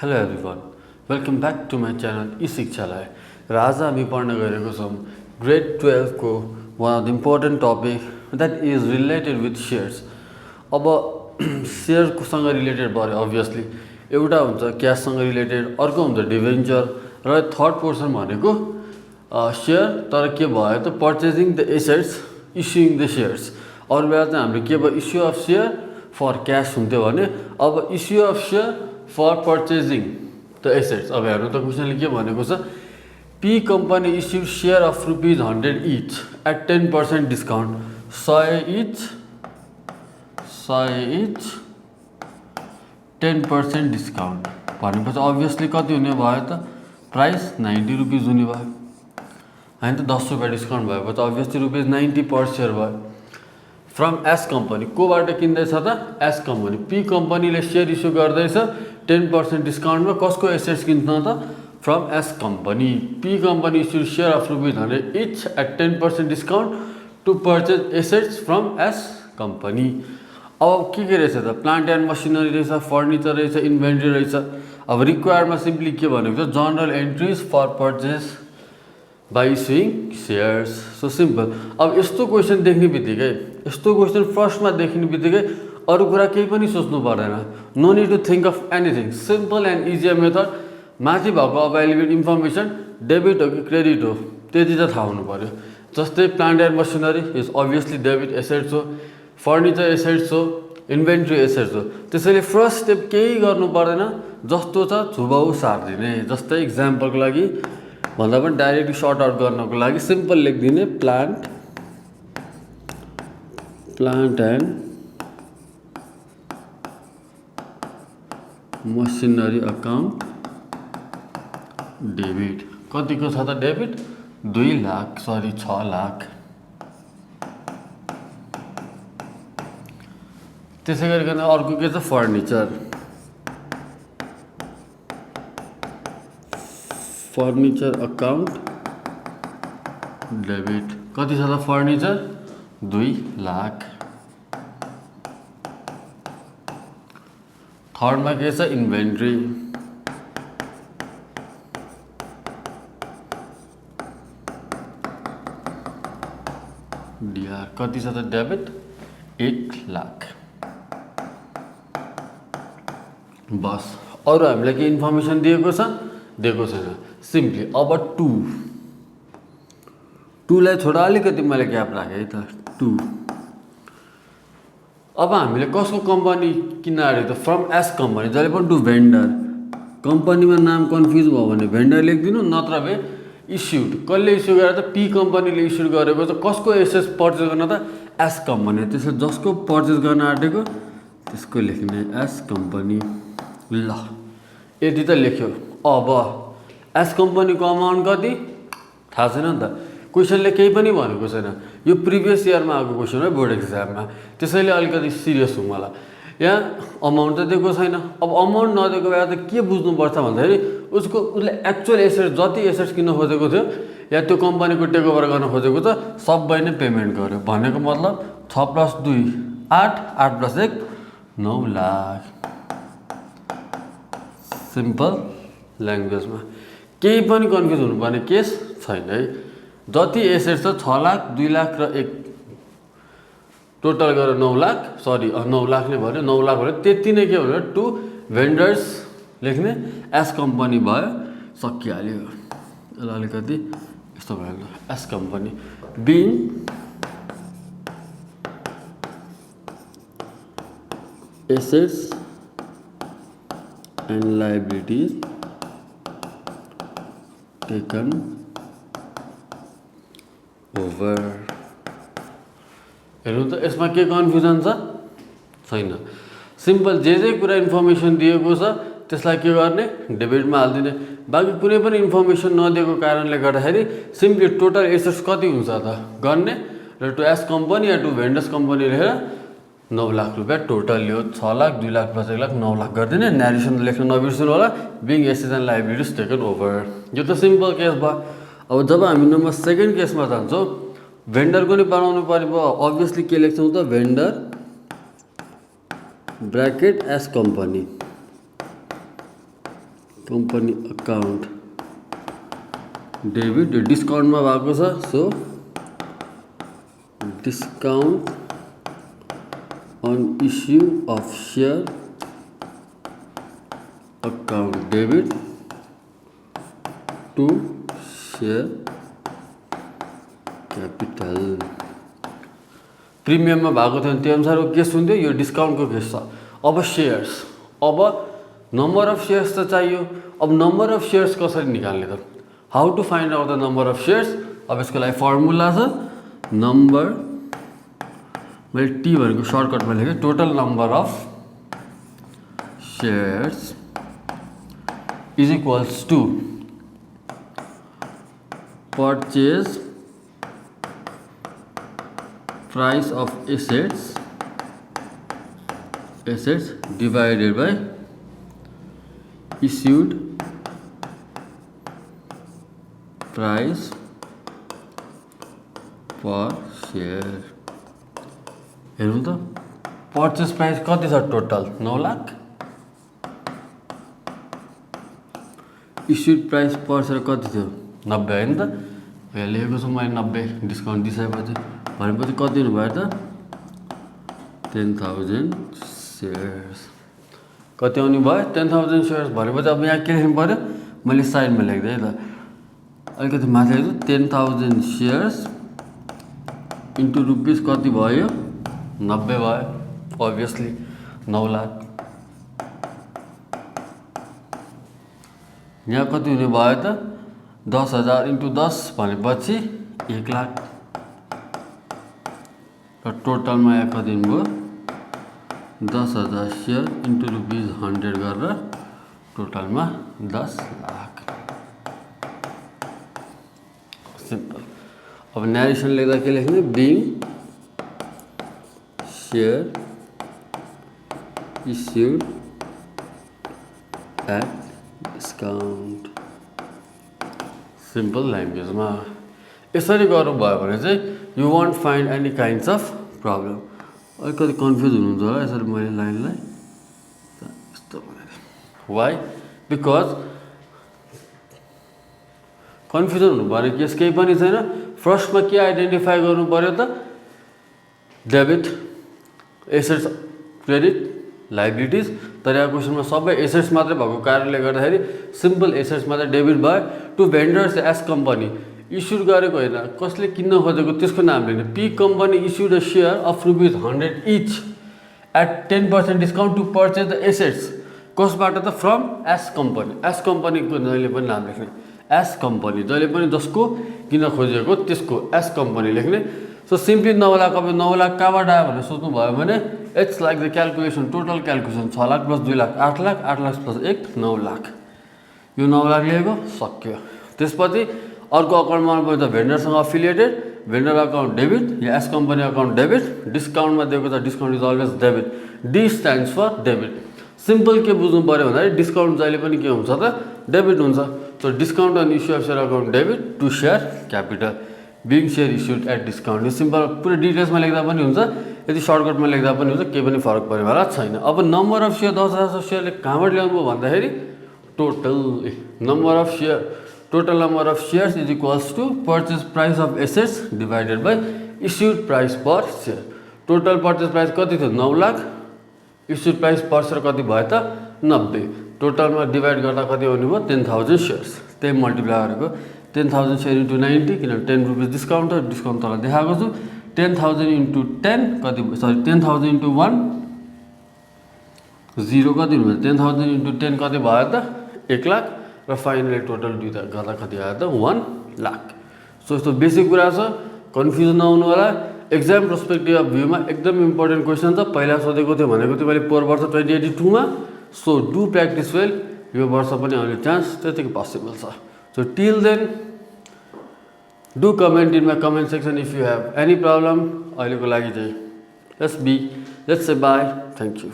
Hello everyone, welcome back to my channel e-शिक्षालय र आज हामी पढ्न गएको छौं ग्रेड 12 को one of the important topic that is related with shares. अब शेयर सँग रिलेटेड भयो obviously एउटा हुन्छ क्याश सँग रिलेटेड, अर्को हुन्छ डिभेन्चर र थर्ड पोर्सन भनेको शेयर तर के भयो त purchasing the assets issuing the shares. अरु बेला चाहिँ हाम्रो के भयो issue of share for cash हुन्थ्यो भने अब issue of share for purchasing the assets. अब हेर्नु त क्वेसनले के भनेको छ P company issue share of ₹100 each at 10% discount 100 each 10% discount भनेपछि अभियसली कति हुने भयो त प्राइस ₹90 हुने भयो हैन त ₹10 डिस्काउन्ट भएपछि अभियसली ₹90 पर सेयर भयो. फ्रम एस कम्पनी कोबाट किन्दैछ त एस कम्पनी पी कम्पनीले सेयर इस्यु गर्दैछ 10% डिस्काउन्टमा कसको एसेट्स किन्छ त from S company P company issue share of ₹100 each at 10% discount to purchase assets from S company. अब के रहेछ त प्लान्ट एन्ड मसिनरी रहेछ, फर्निचर रहेछ, इन्भेन्ट्री रहेछ. अब रिक्वायरमा सिम्पली के भनेको छ general entries for purchase by issuing shares. So simple. अब यस्तो क्वेसन देख्ने बित्तिकै यस्तो क्वेसन फर्स्टमा देख्ने बित्तिकै अरू कुरा केही पनि सोच्नु पर्दैन. No need to think of anything. Simple and easier method. माथि भएको अभाइलेबल इन्फर्मेसन डेबिट हो कि क्रेडिट हो त्यति चाहिँ थाहा हुनु पर्यो. जस्तै plant and machinery is obviously debit assets हो, फर्निचर एसेट्स हो, इन्भेन्ट्री एसेट्स हो. त्यसैले फर्स्ट स्टेप केही गर्नु पर्दैन, जस्तो छ छुबाउ सार्दिने. जस्तै इक्जाम्पलको लागि भन्दा पनि डाइरेक्टली सर्ट आउट गर्नको लागि सिम्पल लेखिदिने plant and machinery account debit. कतिको छ त डेबिट 6 लाख. त्यसै गरिकन अर्को के छ फर्निचर अकाउन्ट डेबिट. कति छ त फर्निचर 2 लाख. थर्डमा के छ इन्भेन्ट्री. डिआर कति छ त डेबिट 1 लाख. बस अरू हामीलाई के इन्फर्मेसन दिएको छैन. सिम्पली अब टूलाई छोडा अलिकति मैले ग्याप राखेँ है त 2. अब हामीले कसको कम्पनी किन्न आँटेको त फ्रम एस कम्पनी जहिले पनि टु भेन्डर. कम्पनीमा नाम कन्फ्युज भयो भने भेन्डर लेखिदिनु, नत्र भए इस्युड. कसले इस्यु गरेर त पी कम्पनीले इस्यु गरेको छ. कसको एसेट्स पर्चेस गर्न त एस कम्पनी. त्यसले जसको पर्चेस गर्न आँटेको त्यसको लेख्ने एस कम्पनी. ल यति त लेख्यो. अब एस कम्पनीको अमाउन्ट कति थाहा छैन नि त. क्वेसनले केही पनि भनेको छैन. यो प्रिभियस इयरमा आएको क्वेसन हो बोर्ड एक्जाममा. त्यसैले अलिकति सिरियस हुँ मलाई. यहाँ अमाउन्ट त दिएको छैन. अब अमाउन्ट नदिएको बेला त के बुझ्नुपर्छ भन्दाखेरि उसले एक्चुअल एसेट्स जति एसेट्स किन्न खोजेको थियो या त्यो कम्पनीको टेक ओभर गर्न खोजेको छ सबै नै पेमेन्ट गर्यो. भनेको मतलब 6 + 2 8, 8 + 1 9 लाख. सिम्पल ल्याङ्ग्वेजमा केही पनि कन्फ्युज हुनुपर्ने केस छैन है. जति एसेट्स छ 6 लाख, 2 लाख र 1 टोटल गरेर 9 लाख. 9 लाख नै भन्यो. 9 लाख भन्यो त्यति नै के भन्यो टु भेन्डर्स लेख्ने एस कम्पनी भयो सकिहाल्यो. यसलाई अलिकति यस्तो भयो S company being assets and liabilities taken over. हेर्नु त यसमा के कन्फ्युजन छैन. सिम्पल जे कुरा इन्फर्मेसन दिएको छ त्यसलाई के गर्ने डेबिटमा हालिदिने. बाँकी कुनै पनि इन्फर्मेसन नदिएको कारणले गर्दाखेरि सिम्पली टोटल एसेट्स कति हुन्छ त गर्ने र टु एस कम्पनी या टु भेन्डर्स कम्पनी लेखेर 9 लाख रुपियाँ टोटल ल्यायो. 6 लाख, 2 लाख + 1 लाख 9 लाख गरिदिने. न्यारेसन लेख्न नबिर्सनु होला. Being assets and liabilities taken over. यो त सिम्पल केस भयो. अब जब हामी नम्बर 2 केसमा जान्छौँ भेन्डरको नि बनाउनु पर्यो. अभियसली के लेख्छौँ त vendor bracket S company company account debit, यो डिस्काउन्टमा भएको छ, so discount on issue of share account debit to share capital. प्रिमियममा भएको थियो त्यो अनुसारको केस हुन्थ्यो, यो डिस्काउन्टको केस छ। अब सेयर्स, अब नम्बर अफ सेयर्स त चाहियो। अब नम्बर अफ सेयर्स कसरी निकाल्ने त? How to find out the number of shares? अब यसको लागि फर्मुला छ, नम्बर, मैले टी भनेको सर्टकटमा लेखेँ, total number of shares is equals to purchase price of assets divided by issued price per share. हेर्नु त पर्चेस प्राइस कति छ total? 9 lakh. Issued price per share कति थियो? 90 होइन त? यहाँ लेखेको छु मैले 90 डिस्काउन्ट दिइसकेपछि। भनेपछि कति हुनुभयो त? 10,000 सेयर्स। कति आउने भयो? 10,000 सेयर्स। भनेपछि अब यहाँ के लेख्नु पऱ्यो? मैले साइडमा लेख्दै ल, अलिकति माथि लेख्छु, 10,000 सेयर्स इन्टु रुपिस कति भयो? 90 भयो, अभियसली 9 लाख। यहाँ कति हुने भयो त? 10,000 इन्टु 10 भनेपछि 1 लाख। र टोटलमा यहाँ कति हुनुभयो? 10,000 सेयर इन्टु रुपिस 100 गरेर टोटलमा 10 लाख। सिम्पल। अब न्यारेसन लेख्दा के लेख्ने? Being share issued at discount. Simple ल्याङ्ग्वेजमा यसरी गर्नुभयो भने चाहिँ you won't find any kinds of problem. अलिकति कन्फ्युज हुनुहुन्छ होला यसरी मैले लाइनलाई यस्तो भनेर। वाइ? बिकज कन्फ्युजन हुनुपर्ने केस केही पनि छैन। फर्स्टमा के आइडेन्टिफाई गर्नु पर्यो त? Debit, assets, credit, liabilities. तर यहाँ क्वेसनमा सबै एसेट्स मात्रै भएको कारणले गर्दाखेरि सिम्पल एसेट्स मात्रै डेबिट भयो। To vendors as company, issued गरेको होइन, कसले किन्न खोजेको त्यसको नाम लेख्ने। P company issued a share of rupees 100 each at 10% discount to purchase the assets. कसबाट त? From S company. एस कम्पनीको जहिले पनि नाम लेख्ने। एस कम्पनी जहिले पनि जसको किन खोजेको त्यसको एस कम्पनी लेख्ने। So simply 9 lakh. अब 9 लाख कहाँबाट आयो भनेर सोध्नुभयो भने it's like the calculation, total calculation 6 lakh plus 2 lakh 8 lakh, 8 lakh plus 1 9 lakh. यो 9 लाख लिएको सक्यो। त्यसपछि अर्को अकाउन्टमा आउनु पर्छ भेन्डरसँग अफिलिएटेड, भेन्डर अकाउन्ट डेबिट या एस कम्पनी अकाउन्ट डेबिट। डिस्काउन्टमा दिएको छ, discount is always debit. D stands for debit. Simple के बुझ्नु पऱ्यो भन्दाखेरि डिस्काउन्ट जहिले पनि के हुन्छ त? डेबिट हुन्छ। So discount on issue of share account debit to share capital being share issued at discount. यो सिम्पल पुरै डिटेल्समा लेख्दा पनि हुन्छ, यदि सर्टकटमा लेख्दा पनि हुन्छ, केही पनि फरक पर्नेवाला छैन। अब नम्बर अफ सेयर 10,000 सेयरले कहाँबाट ल्याउनु भयो भन्दाखेरि total number of share, total number of shares is equals to purchase price of assets divided by issued price per share. Total purchase price कति थियो? 9 lakh. Issued price per share कति भयो त? 90। टोटलमा divide गर्दा कति आउने भयो? 10,000 सेयर्स। त्यही मल्टिप्लाई गरेको 10,000 सेयर इन्टु 90 किनभने 10 रुपिस डिस्काउन्ट हो, डिस्काउन्ट तल देखाएको छु। 10,000 इन्टु 10 कति? सरी 10,000 इन्टु 1 0 कति हुनु? 10,000 इन्टु 10 कति भयो त? 1 लाख। र फाइनली टोटल दुईवटा गर्दा कति आयो त? 1 लाख। सो यस्तो बेसिक कुरा छ, कन्फ्युजन नहुनु होला। एक्जाम पर्सपेक्टिभ अफ भ्यूमा एकदम इम्पोर्टेन्ट क्वेसन छ। पहिला सोधेको थियो भनेको थियो मैले पोहोर वर्ष 2082 सो डु प्र्याक्टिस वेल। यो वर्ष पनि आउने चान्स त्यतिकै पोसिबल छ। So till then do comment in my comment section if you have any problem. अहिलेको लागि चाहिँ let's say bye, thank you.